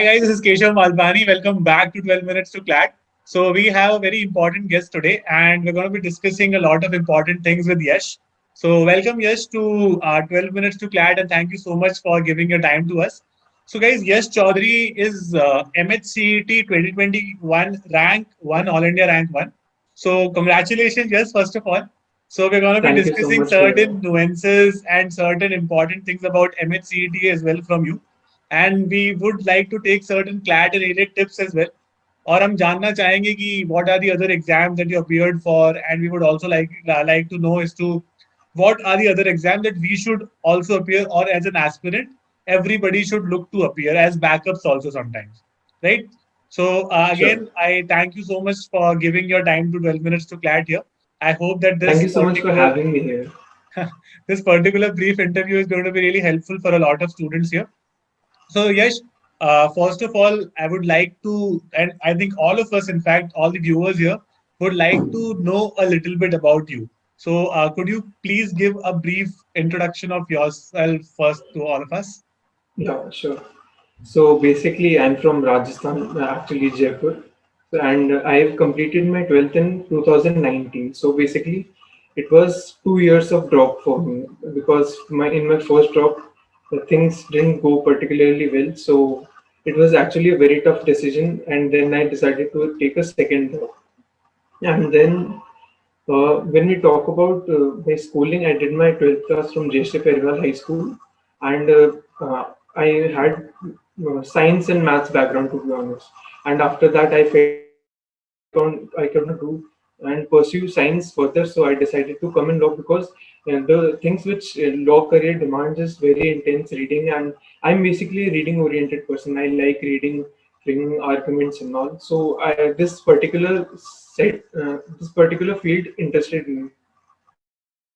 Hi guys, this is Keshav Malpani. Welcome back to 12 Minutes to CLAT. So we have a very important guest today and we're going to be discussing a lot of important things with Yash. So welcome Yash to 12 Minutes to CLAT and thank you so much for giving your time to us. So guys, Yash Choudhary is MH-CET 2021 rank 1, All India rank 1. So congratulations, Yash, first of all. So we're going to be Thank you so discussing much for certain nuances and certain important things about MH-CET as well from you. And we would like to take certain CLAT related tips as well. और हम जानना चाहेंगे कि what are the other exams that you appeared for, and we would also like to know as to what are the other exams that we should also appear, or as an aspirant everybody should look to appear as backups also sometimes, right? So sure. again, I thank you so much for giving your time to 12 minutes to CLAT here. I hope that Thank you so much for having me here. this particular brief interview is going to be really helpful for a lot of students here. So, Yash, first of all, I would like to, and I think all of us, in fact, all the viewers here, would like to know a little bit about you. So, could you please give a brief introduction of yourself first to all of us? Yeah, sure. So basically, I'm from Rajasthan, actually Jaipur, and I've completed my 12th in 2019. So basically, it was 2 years of drop for me because in my first drop, the things didn't go particularly well. So it was actually a very tough decision, and then I decided to take a second drop. And then when we talk about my schooling, I did my 12th class from J.Sh. Periwal High School, and I had science and maths background, to be honest. And after that, I I could not do and pursue science further, so I decided to come in law because the things which law career demands is very intense reading, and I'm basically a reading oriented person. I like reading arguments and all. So this particular field interested me.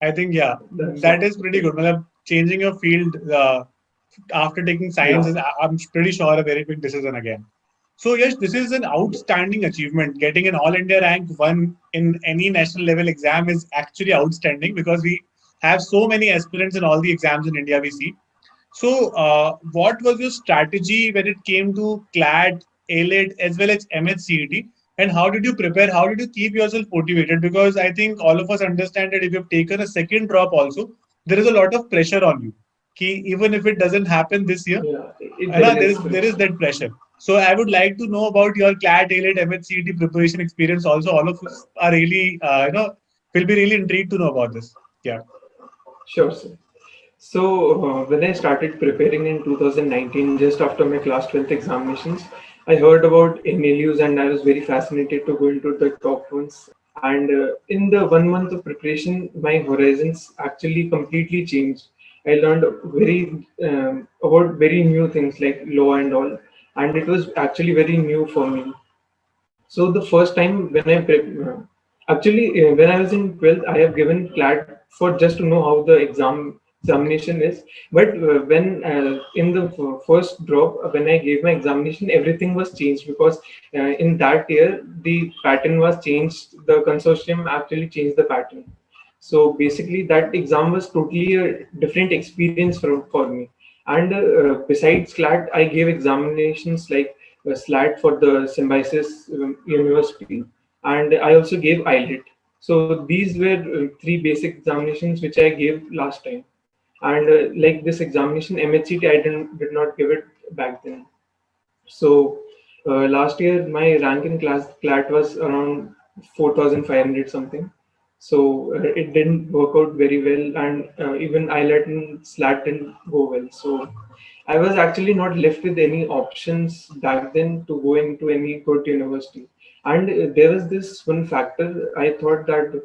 I think, yeah, That's that all. is pretty good. Matlab, changing your field after taking science Yeah. is, I'm pretty sure, a very big decision again. So, yes, this is an outstanding achievement. Getting an All India rank 1 in any national level exam is actually outstanding because we have so many aspirants in all the exams in India we see. So, what was your strategy when it came to CLAT, ALET, as well as MH-CET? And how did you prepare? How did you keep yourself motivated? Because I think all of us understand that if you've taken a second drop also, there is a lot of pressure on you. Ki even if it doesn't happen this year, Yeah, there there is is pressure. that pressure. So I would like to know about your CLAT, ALET, MH-CET preparation experience also. All of us are really, will be really intrigued to know about this. Yeah. Sure, sir. So when I started preparing in 2019, just after my class 12th examinations, I heard about MLUs and I was very fascinated to go into the top ones. And in the 1 month of preparation, my horizons actually completely changed. I learned about very new things like law and all, and it was actually very new for me. So the first time when when I was in 12th, I have given CLAT for just to know how the examination is. But when in the first drop, when I gave my examination, everything was changed because in that year the pattern was changed. The consortium actually changed the pattern. So basically, that exam was totally a different experience for me. And besides CLAT, I gave examinations like SLAT for the Symbiosis University, and I also gave IELTS. So these were three basic examinations which I gave last time. And like this examination, MHCT, did not give it back then. So last year, my rank in class CLAT was around 4,500 something. So it didn't work out very well, and even IELTS and SLAT didn't go well. So I was actually not left with any options back then to go into any good university. And there was this one factor. I thought that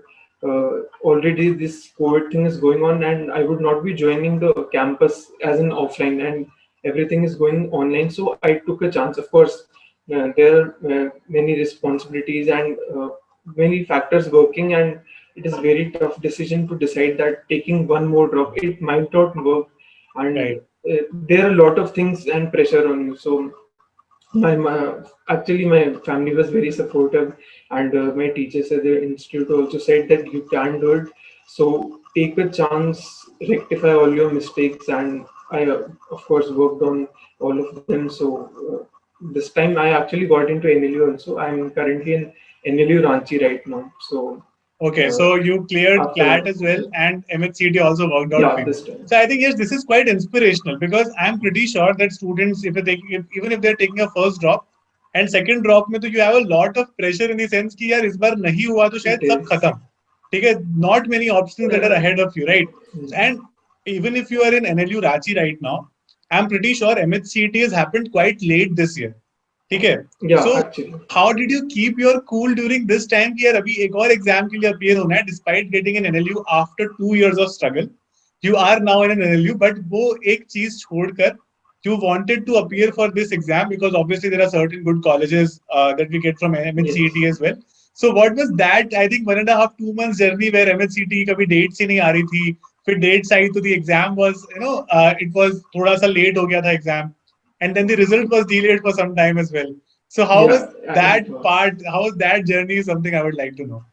already this COVID thing is going on, and I would not be joining the campus as an offline, and everything is going online. So I took a chance. Of course, there are many responsibilities and many factors working, and it is very tough decision to decide that taking one more drop, it might not work, and Right. there are a lot of things and pressure on you. So actually my family was very supportive, and my teachers at the institute also said that you can do it. So take a chance, rectify all your mistakes, and I of course worked on all of them. So this time I actually got into NLU also. I'm currently in NLU Ranchi right now. So Okay, uh, so you cleared CLAT after as well, and MH-CET also worked out for yeah, you. this time. So I think yes, this is quite inspirational because I'm pretty sure that students, even if they're taking a first drop and second drop में, तो you have a lot of pressure in the sense कि यार इस बार नहीं हुआ तो शायद It सब is. खत्म. ठीक है, not many options that are Uh, ahead of you, right? And even if you are in NLU Ranchi right now, I'm pretty sure MH-CET has happened quite late this year. ठीक है, yeah, so actually. how did you keep your cool during this time कि यार अभी एक और exam के लिए appear होना है despite getting an NLU after 2 years of struggle, you are now in an NLU, but वो एक चीज छोड़कर you wanted to appear for this exam because obviously there are certain good colleges that we get from Yes. MH-CET as well. So what was that, I think 1.5 2 months journey where MH-CET कभी dates ही नहीं आ रही थी, फिर dates आई तो the exam was, it was थोड़ा सा late हो गया था exam, and then the result was delayed for some time as well. So how was Yeah, that it was. part? How was that journey? Is something I would like to know.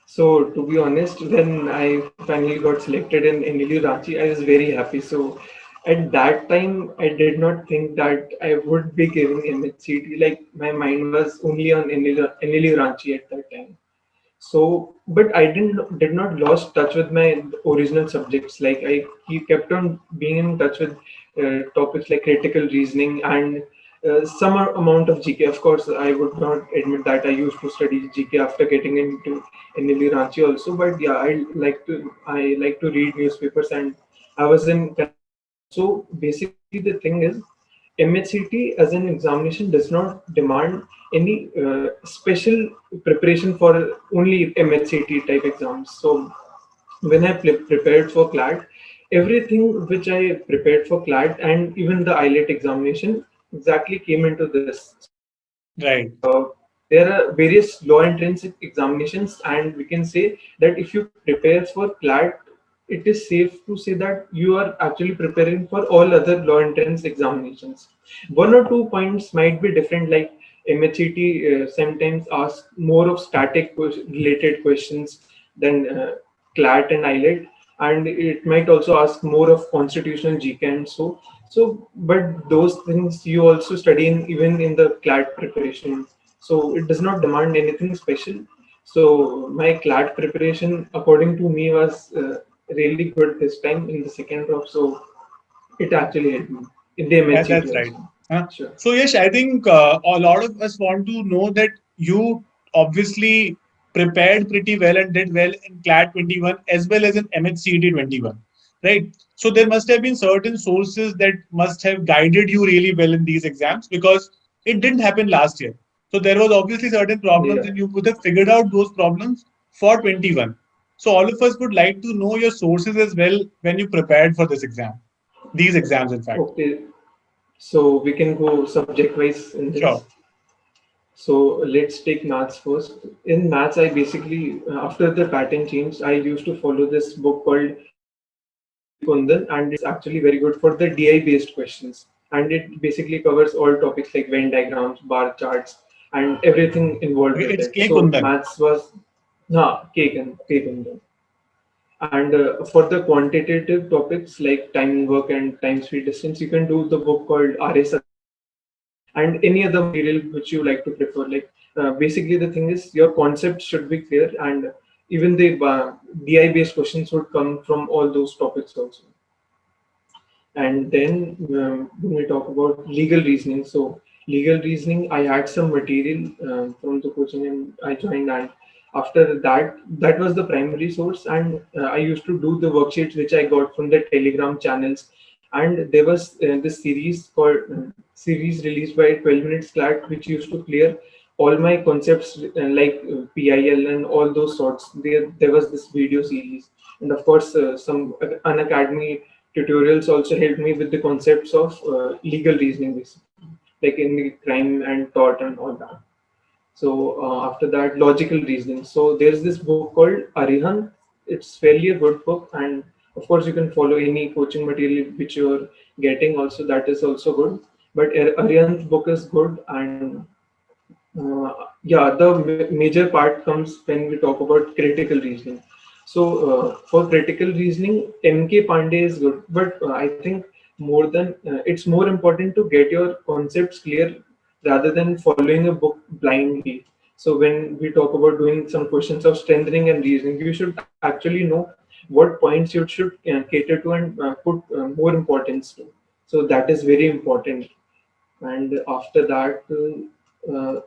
So to be honest, when I finally got selected in NLU Ranchi, I was very happy. So at that time, I did not think that I would be giving MHCT. Like my mind was only on NLU Ranchi at that time. So, but I did not lost touch with my original subjects. Like I kept on being in touch with topics like critical reasoning and some amount of GK. Of course, I would not admit that I used to study GK after getting into NLU Ranchi also. But yeah, I like to read newspapers, and I was in current affairs. So basically, the thing is, MHCT as an examination does not demand any special preparation for only MHCT type exams. So when I prepared for CLAT, everything which I prepared for CLAT and even the IELTS examination exactly came into this. So Right. there are various law entrance examinations, and we can say that if you prepare for CLAT, it is safe to say that you are actually preparing for all other law entrance examinations. One or two points might be different, like MHET sometimes ask more of static related questions than CLAT and IELTS, and it might also ask more of constitutional GK and so. But those things you also study in even in the CLAT preparation, so it does not demand anything special. So my CLAT preparation, according to me, was really good this time in the second drop. So it actually helped me in the MHCT That's right. also. Huh? Sure. So yes, I think a lot of us want to know that you obviously prepared pretty well and did well in CLAT 21 as well as in MHCD 21, right? So there must have been certain sources that must have guided you really well in these exams because it didn't happen last year. So there was obviously certain problems Yeah. and you could have figured out those problems for 21. So all of us would like to know your sources as well when you prepared for this exam, these exams, in fact. Okay. So we can go subject wise in this. Sure. So let's take maths first. In maths, I basically, after the pattern change, I used to follow this book called Kundan, and it's actually very good for the DI based questions. And it basically covers all topics like Venn diagrams, bar charts, and everything involved Okay, with it's it. K So Kundan. maths was, Kundan. And for the quantitative topics like time work and time speed distance, you can do the book called RS and any other material which you like to prefer. Like basically, the thing is your concepts should be clear, and even the DI based questions would come from all those topics also. And then when we talk about legal reasoning, so legal reasoning, I had some material from the coaching and I joined. And after that, that was the primary source. And I used to do the worksheets which I got from the Telegram channels. And there was this series called series released by 12 Minutes Flat, which used to clear all my concepts like PIL and all those sorts. There was this video series, and of course some Unacademy tutorials also helped me with the concepts of legal reasoning, basically, like in the crime and tort and all that. So after that, logical reasoning. So there's this book called Arihan. It's fairly a good book, and of course you can follow any coaching material which you're getting. Also, that is also good. But Arihan's book is good, and yeah, the major part comes when we talk about critical reasoning. So for critical reasoning, MK Pandey is good, but I think more than it's more important to get your concepts clear rather than following a book blindly. So when we talk about doing some questions of strengthening and reasoning, you should actually know what points you should cater to and put more importance to. So that is very important. And after that,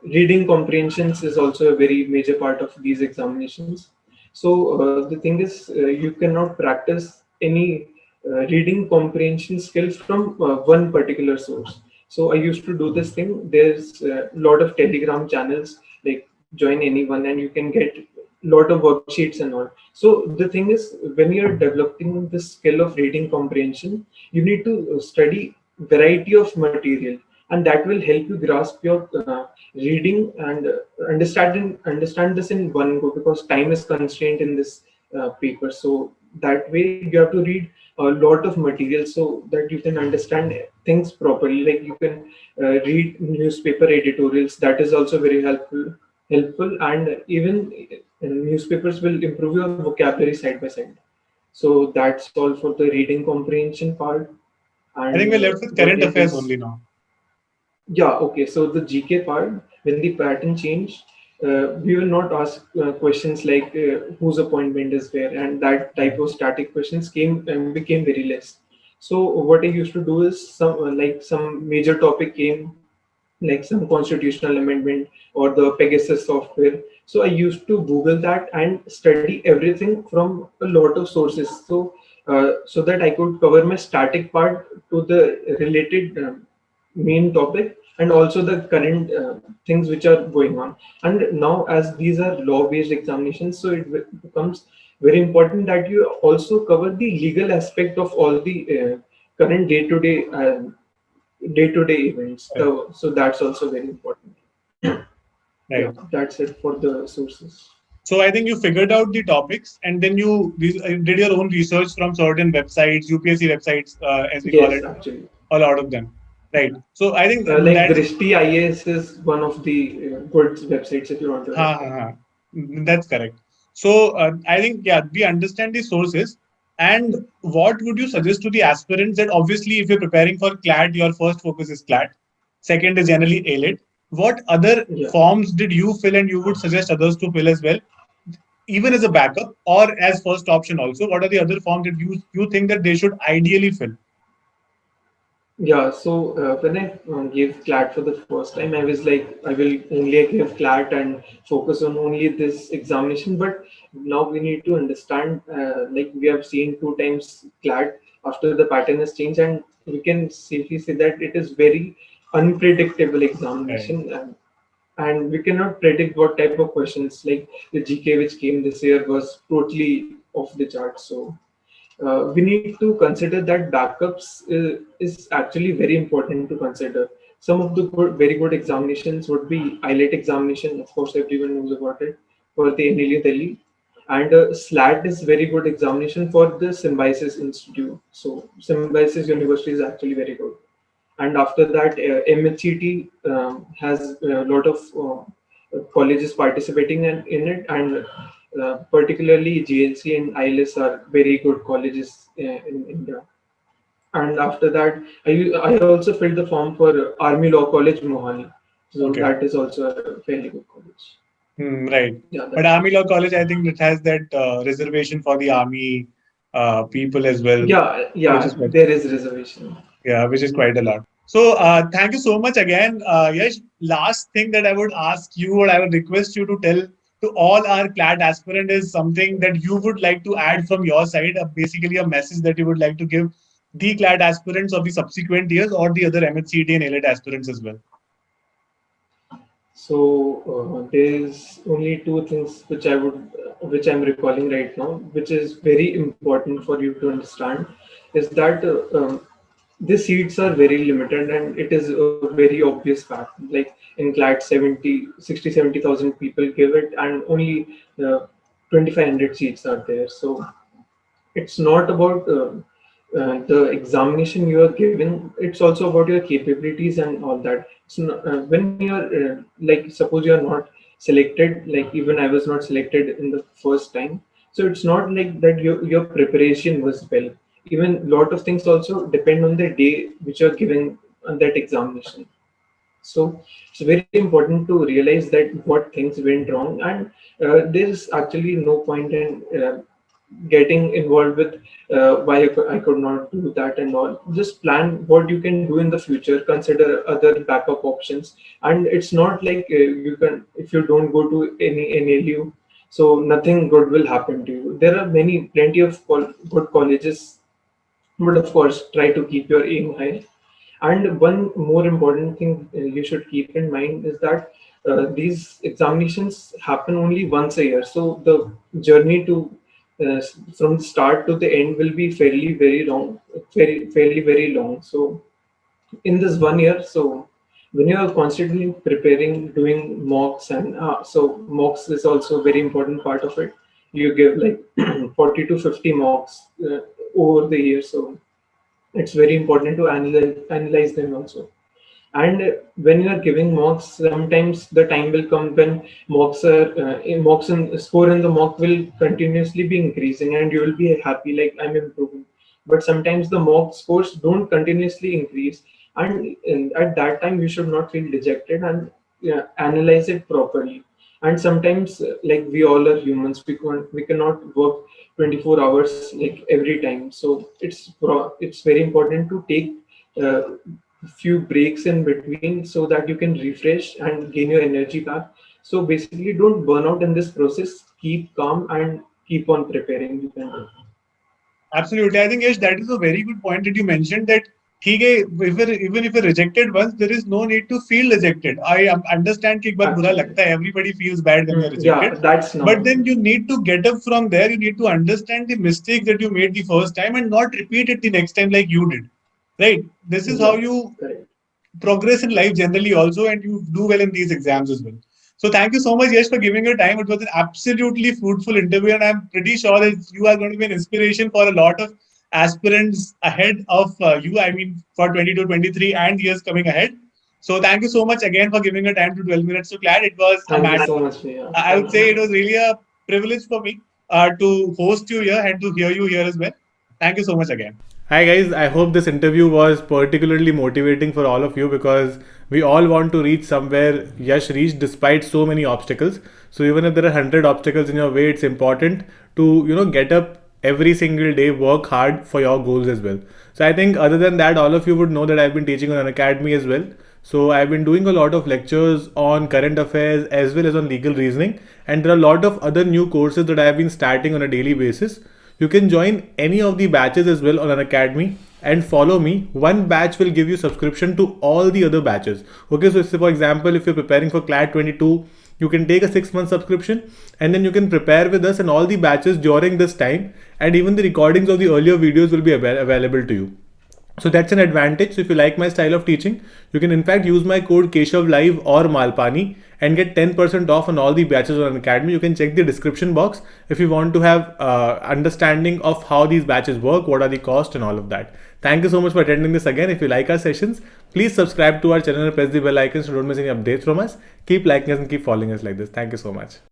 reading comprehensions is also a very major part of these examinations. So the thing is, you cannot practice any reading comprehension skill from one particular source. So I used to do this thing. There's a lot of Telegram channels, like join anyone and you can get lot of worksheets and all. So the thing is, when you're developing the skill of reading comprehension, you need to study variety of material, and that will help you grasp your reading and understand this in one go, because time is constrained in this paper. So that way you have to read a lot of material so that you can understand things properly. Like you can read newspaper editorials, that is also very helpful, and even newspapers will improve your vocabulary side by side. So that's all for the reading comprehension part. I think And we're left with what current it affairs is, only now. yeah, okay. So the GK part, when the pattern changed, we will not ask questions like whose appointment is where, and that type of static questions came and became very less. So what I used to do is some major topic came, like some constitutional amendment or the Pegasus software. So I used to Google that and study everything from a lot of sources. So so that I could cover my static part to the related main topic, and also the current things which are going on. And now, as these are law-based examinations, so it becomes very important that you also cover the legal aspect of all the current day-to-day events. Right. So that's also very important. Yeah, Right. that's it for the sources. So I think you figured out the topics, and then you did your own research from certain websites, UPSC websites, as we call Yes, it, actually. a lot of them. Right. So I think Like that's Drishti IAS is one of the good websites if you want to ha, refer. ha, ha. That's correct. So I think, yeah, we understand the sources. And what would you suggest to the aspirants that obviously, if you're preparing for CLAT, your first focus is CLAT, second is generally ALET. What other Yeah. forms did you fill and you would suggest others to fill as well, even as a backup or as first option also? What are the other forms that you think that they should ideally fill? Yeah, so when I gave CLAT for the first time, I was like, I will only give CLAT and focus on only this examination. But now we need to understand, like we have seen two times CLAT after the pattern has changed, and we can safely say that it is very unpredictable Right. examination, and we cannot predict what type of questions. Like the GK which came this year was totally off the chart. So we need to consider that backups is actually very important to consider. Some of the very good examinations would be IELTS examination. Of course, everyone knows about it, for the NLU Delhi. And SLAT is very good examination for the Symbiosis Institute. So Symbiosis University is actually very good. And after that, MH-CET has a lot of colleges participating in it, and particularly GLC and ILS are very good colleges in India. And after that, I also filled the form for Army Law College, Mohali. So Okay. that is also a fairly good college. Right. Yeah, But that's it. Army Law College, I think it has that reservation for the army people as well, Yeah, which yeah, is quite, there is reservation. yeah, which is quite a lot. So thank you so much again. Yash, last thing that I would ask you, or I would request you to tell to all our CLAT aspirant is something that you would like to add from your side, basically a message that you would like to give the CLAT aspirants of the subsequent years or the other MH-CET and ALET aspirants as well. So there's only two things which I'm recalling right now, which is very important for you to understand, is that the seats are very limited, and it is a very obvious fact. Like in CLAT, 70,000 people give it, and only 2,500 seats are there. So it's not about the examination you are giving, it's also about your capabilities and all that. So when you're like, suppose you are not selected, like even I was not selected in the first time. So it's not like that your preparation was well. Even lot of things also depend on the day which you're giving on that examination. So it's very important to realize that what things went wrong, and there's actually no point in getting involved with why I could not do that and all. Just plan what you can do in the future, consider other backup options, and it's not like you can, if you don't go to any NLU, so nothing good will happen to you. There are plenty of good colleges, but of course try to keep your aim high. And one more important thing you should keep in mind is that these examinations happen only once a year. So the journey to from start to the end will be fairly very long, fairly very long. So in this 1 year, so when you are constantly preparing, doing mocks, and so mocks is also a very important part of it. You give like 40 to 50 mocks over the year. So it's very important to analyze them also. And when you are giving mocks, sometimes the time will come when mocks and score in the mock will continuously be increasing, and you will be happy like I'm improving. But sometimes the mock scores don't continuously increase, and at that time you should not feel dejected, and analyze it properly. And sometimes like we all are humans, we cannot work 24 hours like every time. So it's very important to take uh, few breaks in between so that you can refresh and gain your energy back. So basically, don't burn out in this process. Keep calm and keep on preparing. You can do. Absolutely. I think, yes, that is a very good point that you mentioned that ठीक है, even if you're rejected once, there is no need to feel rejected. I understand कि एक बार बुरा लगता है, everybody feels bad when you're Yeah, rejected. that's normal. But then you need to get up from there. You need to understand the mistake that you made the first time and not repeat it the next time like you did. Right? This is how you Correct. progress in life generally also, and you do well in these exams as well. So thank you so much, Yash, for giving your time. It was an absolutely fruitful interview, and I'm pretty sure that you are going to be an inspiration for a lot of aspirants ahead of you. I mean, for 22, 23 and years coming ahead. So thank you so much again for giving your time to 12 minutes to CLAT. It was Thank you so much, Priya. I would say it was really a privilege for me to host you here and to hear you here as well. Thank you so much again. Hi guys, I hope this interview was particularly motivating for all of you because we all want to reach somewhere Yash reached despite so many obstacles. So even if there are 100 obstacles in your way, it's important to get up every single day, work hard for your goals as well. So I think other than that, all of you would know that I've been teaching on Unacademy as well. So I've been doing a lot of lectures on current affairs as well as on legal reasoning, and there are a lot of other new courses that I've been starting on a daily basis. You can join any of the batches as well on Unacademy and follow me. One batch will give you subscription to all the other batches. Okay, so for example, if you're preparing for CLAT 22, you can take a 6-month subscription and then you can prepare with us and all the batches during this time, and even the recordings of the earlier videos will be available to you. So that's an advantage. So if you like my style of teaching, you can in fact use my code Keshav Live or Malpani and get 10% off on all the batches on Unacademy. You can check the description box if you want to have understanding of how these batches work, what are the costs and all of that. Thank you so much for attending this again. If you like our sessions, please subscribe to our channel and press the bell icon so don't miss any updates from us. Keep liking us and keep following us like this. Thank you so much.